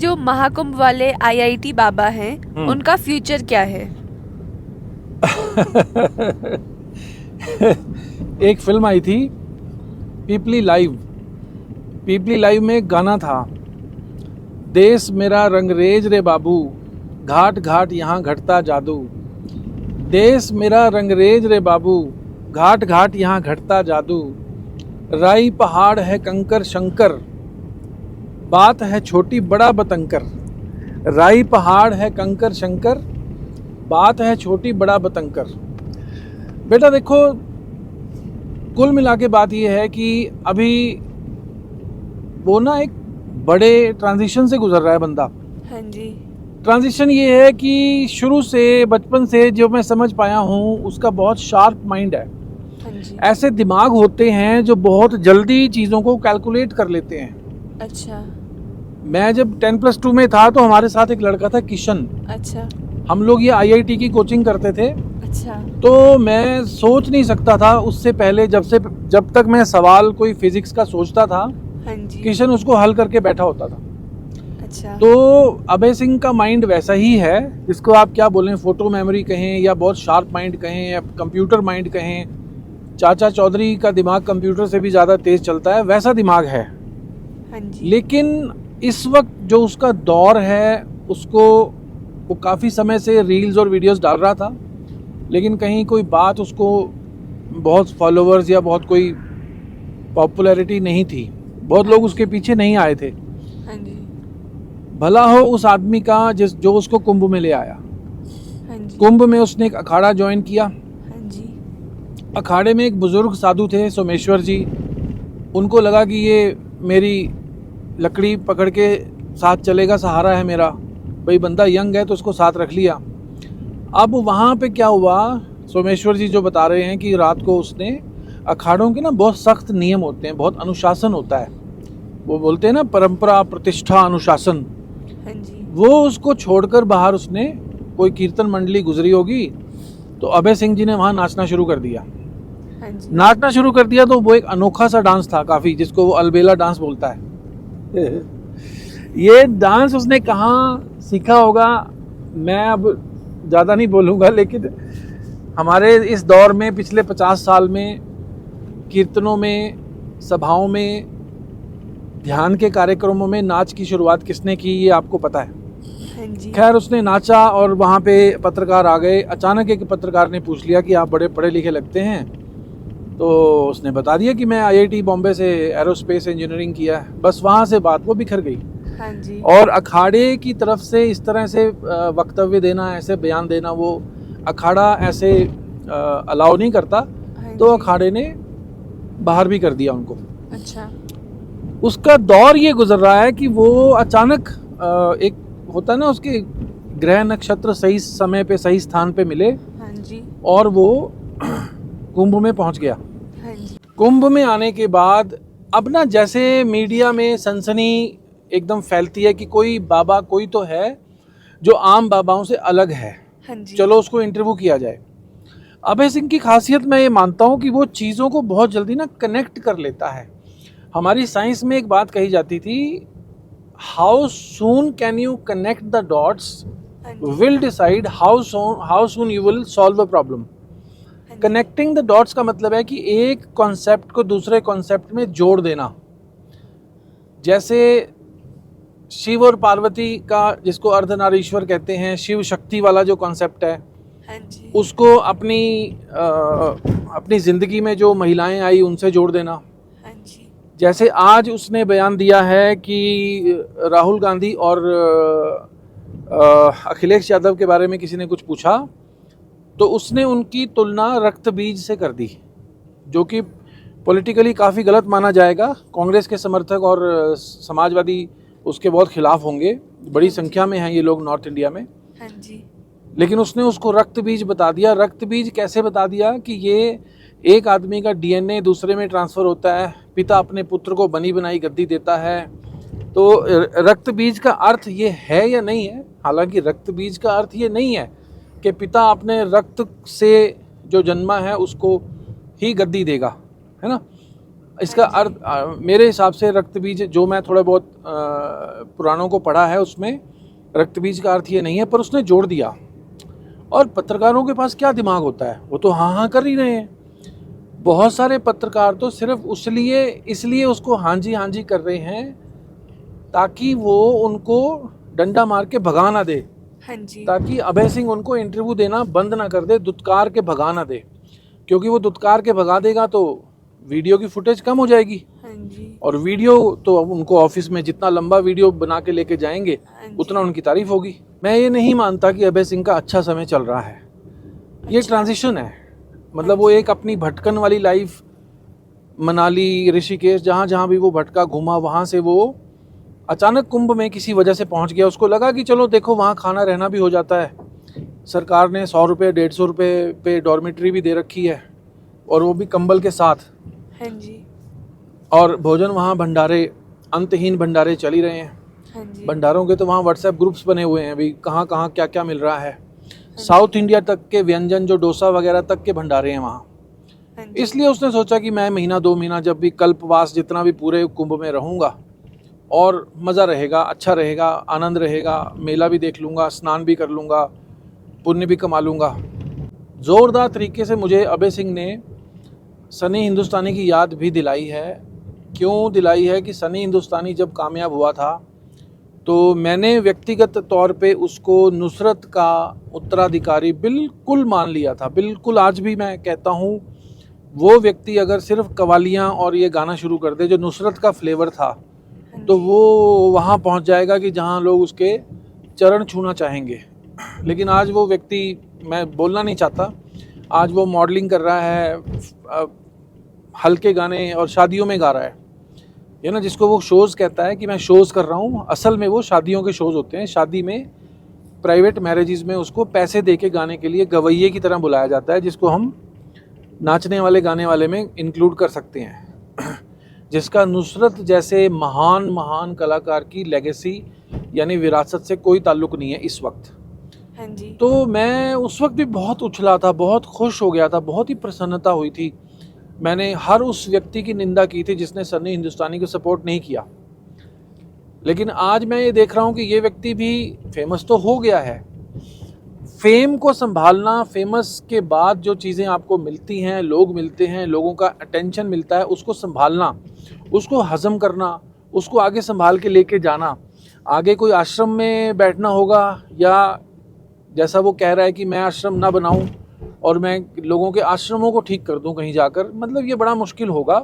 जो महाकुंभ वाले आईआईटी बाबा हैं उनका फ्यूचर क्या है? एक फिल्म आई थी पीपली लाइव। पीपली लाइव में एक गाना था, देश मेरा रंगरेज रे बाबू, घाट घाट यहाँ घटता जादू। देश मेरा रंगरेज रे बाबू, घाट घाट यहाँ घटता जादू। राई पहाड़ है कंकर शंकर, बात है छोटी बड़ा बतंकर। राई पहाड़ है कंकर शंकर, बात है छोटी बड़ा बतंकर। बेटा देखो, कुल मिला के बात यह है कि अभी वो ना एक बड़े ट्रांजिशन से गुजर रहा है बंदा। हाँ जी। ट्रांजिशन ये है कि शुरू से बचपन से जो मैं समझ पाया हूँ उसका बहुत शार्प माइंड है। हाँ जी। ऐसे दिमाग होते हैं जो बहुत जल्दी चीज़ों को कैलकुलेट कर लेते हैं। अच्छा। मैं जब 10+2 में था तो हमारे साथ एक लड़का था किशन। अच्छा। हम लोग ये आईआईटी की कोचिंग करते थे। अच्छा। तो मैं सोच नहीं सकता था उससे पहले, जब तक मैं सवाल कोई फिजिक्स का सोचता था, हाँ जी। किशन उसको हल करके बैठा होता था। अच्छा। तो अभय सिंह का माइंड वैसा ही है, जिसको आप क्या बोलें, फोटो मेमोरी कहें या बहुत शार्प माइंड कहें या कंप्यूटर माइंड कहें। चाचा चौधरी का दिमाग कंप्यूटर से भी ज़्यादा तेज चलता है, वैसा दिमाग है। हाँ जी। लेकिन इस वक्त जो उसका दौर है, उसको वो काफ़ी समय से रील्स और वीडियोस डाल रहा था, लेकिन कहीं कोई बात उसको बहुत फॉलोअर्स या बहुत कोई पॉपुलैरिटी नहीं थी, बहुत लोग उसके पीछे नहीं आए थे। हाँ जी। भला हो उस आदमी का जो उसको कुंभ में ले आया। हाँ जी। कुंभ में उसने एक अखाड़ा ज्वाइन किया। हाँ जी। अखाड़े में एक बुजुर्ग साधु थे, सोमेश्वर जी। उनको लगा कि ये मेरी लकड़ी पकड़ के साथ चलेगा, सहारा है मेरा, भाई बंदा यंग है तो उसको साथ रख लिया। अब वहाँ पे क्या हुआ, सोमेश्वर जी जो बता रहे हैं कि रात को उसने, अखाड़ों के ना बहुत सख्त नियम होते हैं, बहुत अनुशासन होता है। वो बोलते हैं ना परंपरा प्रतिष्ठा अनुशासन। हाँ जी। वो उसको छोड़कर बाहर उसने, कोई कीर्तन मंडली गुजरी होगी तो अभय सिंह जी ने वहाँ नाचना शुरू कर दिया। हाँ जी। नाचना शुरू कर दिया तो वो एक अनोखा सा डांस था काफ़ी, जिसको वो अलबेला डांस बोलता है। ये डांस उसने कहाँ सीखा होगा मैं अब ज़्यादा नहीं बोलूँगा, लेकिन हमारे इस दौर में पिछले 50 साल में कीर्तनों में, सभाओं में, ध्यान के कार्यक्रमों में नाच की शुरुआत किसने की ये आपको पता है। हाँ जी। खैर उसने नाचा और वहाँ पे पत्रकार आ गए। अचानक एक पत्रकार ने पूछ लिया कि आप बड़े पढ़े लिखे लगते हैं, तो उसने बता दिया कि मैं आईआईटी बॉम्बे से एरोस्पेस इंजीनियरिंग किया है। बस वहाँ से बात वो बिखर गई। हाँ जी। और अखाड़े की तरफ से इस तरह से वक्तव्य देना, ऐसे बयान देना, वो अखाड़ा ऐसे अलाउ नहीं करता। हाँ तो जी। अखाड़े ने बाहर भी कर दिया उनको। अच्छा। उसका दौर ये गुजर रहा है कि वो अचानक एक होता है ना, उसके ग्रह नक्षत्र सही समय पे सही स्थान पे मिले। हाँ जी। और वो कुंभ में पहुंच गया। हाँ जी। कुंभ में आने के बाद अब ना जैसे मीडिया में सनसनी एकदम फैलती है कि कोई बाबा कोई तो है जो आम बाबाओं से अलग है, हाँ जी। चलो उसको इंटरव्यू किया जाए। अभय सिंह की खासियत मैं ये मानता हूँ कि वो चीज़ों को बहुत जल्दी ना कनेक्ट कर लेता है। हमारी साइंस में एक बात कही जाती थी, how soon can you connect the dots will decide how soon you will solve a problem. Connecting the dots का मतलब है कि एक कॉन्सेप्ट को दूसरे कॉन्सेप्ट में जोड़ देना। जैसे शिव और पार्वती का, जिसको अर्धनारीश्वर कहते हैं, शिव शक्ति वाला जो कॉन्सेप्ट है, हाँ जी। उसको अपनी ज़िंदगी में जो महिलाएं आई उनसे जोड़ देना। हाँ जी। जैसे आज उसने बयान दिया है कि राहुल गांधी और अखिलेश यादव के बारे में किसी ने कुछ पूछा तो उसने उनकी तुलना रक्त बीज से कर दी, जो कि पॉलिटिकली काफ़ी गलत माना जाएगा। कांग्रेस के समर्थक और समाजवादी उसके बहुत खिलाफ होंगे, बड़ी संख्या में हैं ये लोग नॉर्थ इंडिया में। हाँ जी। लेकिन उसने उसको रक्त बीज बता दिया। रक्त बीज कैसे बता दिया कि ये एक आदमी का डीएनए दूसरे में ट्रांसफ़र होता है, पिता अपने पुत्र को बनी बनाई गद्दी देता है। तो रक्त बीज का अर्थ ये है या नहीं है? हालांकि रक्त बीज का अर्थ ये नहीं है कि पिता अपने रक्त से जो जन्मा है उसको ही गद्दी देगा, है ना। इसका अर्थ मेरे हिसाब से रक्त बीज, जो मैं थोड़ा बहुत पुराणों को पढ़ा है, उसमें रक्त बीज का अर्थ ये नहीं है, पर उसने जोड़ दिया। और पत्रकारों के पास क्या दिमाग होता है, वो तो हाँ हाँ कर ही रहे हैं। बहुत सारे पत्रकार तो सिर्फ इसलिए उसको हाँ जी कर रहे हैं ताकि वो उनको डंडा मार के भगा ना दे, हाँ जी, ताकि अभय सिंह उनको इंटरव्यू देना बंद ना कर दे, दुत्कार के भगा ना दे। क्योंकि वो दुत्कार के भगा देगा तो वीडियो की फुटेज कम हो जाएगी, हाँ जी, और वीडियो तो अब उनको ऑफिस में जितना लंबा वीडियो बना के लेके जाएंगे हाँ जी। उतना उनकी तारीफ होगी। मैं ये नहीं मानता कि अभय सिंह का अच्छा समय चल रहा है। ये अच्छा। ट्रांजिशन है, मतलब वो एक अपनी भटकन वाली लाइफ, मनाली, ऋषिकेश, जहाँ जहाँ भी वो भटका घूमा, वहाँ से वो अचानक कुंभ में किसी वजह से पहुँच गया। उसको लगा कि चलो देखो वहाँ खाना रहना भी हो जाता है, सरकार ने 100 रुपये 150 रुपये पे डॉर्मेट्री भी दे रखी है, और वो भी कंबल के साथ। हाँ जी, और भोजन वहाँ भंडारे, अंतहीन भंडारे चल ही रहे हैं। हाँ जी, भंडारों के तो वहाँ व्हाट्सएप ग्रुप्स बने हुए हैं, अभी कहाँ कहाँ क्या क्या मिल रहा है। साउथ इंडिया तक के व्यंजन, जो डोसा वगैरह तक के भंडारे हैं वहाँ। हाँ जी, इसलिए उसने सोचा कि मैं महीना 2 महीना जब भी कल्पवास जितना भी पूरे कुंभ में रहूँगा, और मज़ा रहेगा, अच्छा रहेगा, आनंद रहेगा, मेला भी देख लूँगा, स्नान भी कर लूँगा, पुण्य भी कमा लूँगा। ज़ोरदार तरीके से मुझे अभय सिंह ने सनी हिंदुस्तानी की याद भी दिलाई है। क्यों दिलाई है कि सनी हिंदुस्तानी जब कामयाब हुआ था तो मैंने व्यक्तिगत तौर पे उसको नुसरत का उत्तराधिकारी बिल्कुल मान लिया था, बिल्कुल। आज भी मैं कहता हूँ, वो व्यक्ति अगर सिर्फ कवालियाँ और ये गाना शुरू कर दे जो नुसरत का फ्लेवर था, तो वो वहाँ पहुँच जाएगा कि जहाँ लोग उसके चरण छूना चाहेंगे। लेकिन आज वो व्यक्ति, मैं बोलना नहीं चाहता, आज वो मॉडलिंग कर रहा है, हल्के गाने और शादियों में गा रहा है। ये ना, जिसको वो शोज़ कहता है कि मैं शोज़ कर रहा हूँ, असल में वो शादियों के शोज़ होते हैं। शादी में, प्राइवेट मैरिजेस में उसको पैसे दे के गाने के लिए गवैये की तरह बुलाया जाता है, जिसको हम नाचने वाले गाने वाले में इंक्लूड कर सकते हैं। जिसका नुसरत जैसे महान महान कलाकार की लेगेसी यानी विरासत से कोई ताल्लुक़ नहीं है इस वक्त। हाँ जी, तो मैं उस वक्त भी बहुत उछला था, बहुत खुश हो गया था, बहुत ही प्रसन्नता हुई थी। मैंने हर उस व्यक्ति की निंदा की थी जिसने सनी हिंदुस्तानी को सपोर्ट नहीं किया। लेकिन आज मैं ये देख रहा हूँ कि ये व्यक्ति भी फेमस तो हो गया है। फेम को संभालना, फेमस के बाद जो चीज़ें आपको मिलती हैं, लोग मिलते हैं, लोगों का अटेंशन मिलता है, उसको संभालना, उसको हज़म करना, उसको आगे संभाल के लेके जाना। आगे कोई आश्रम में बैठना होगा, या जैसा वो कह रहा है कि मैं आश्रम ना बनाऊं और मैं लोगों के आश्रमों को ठीक कर दूं कहीं जाकर, मतलब ये बड़ा मुश्किल होगा।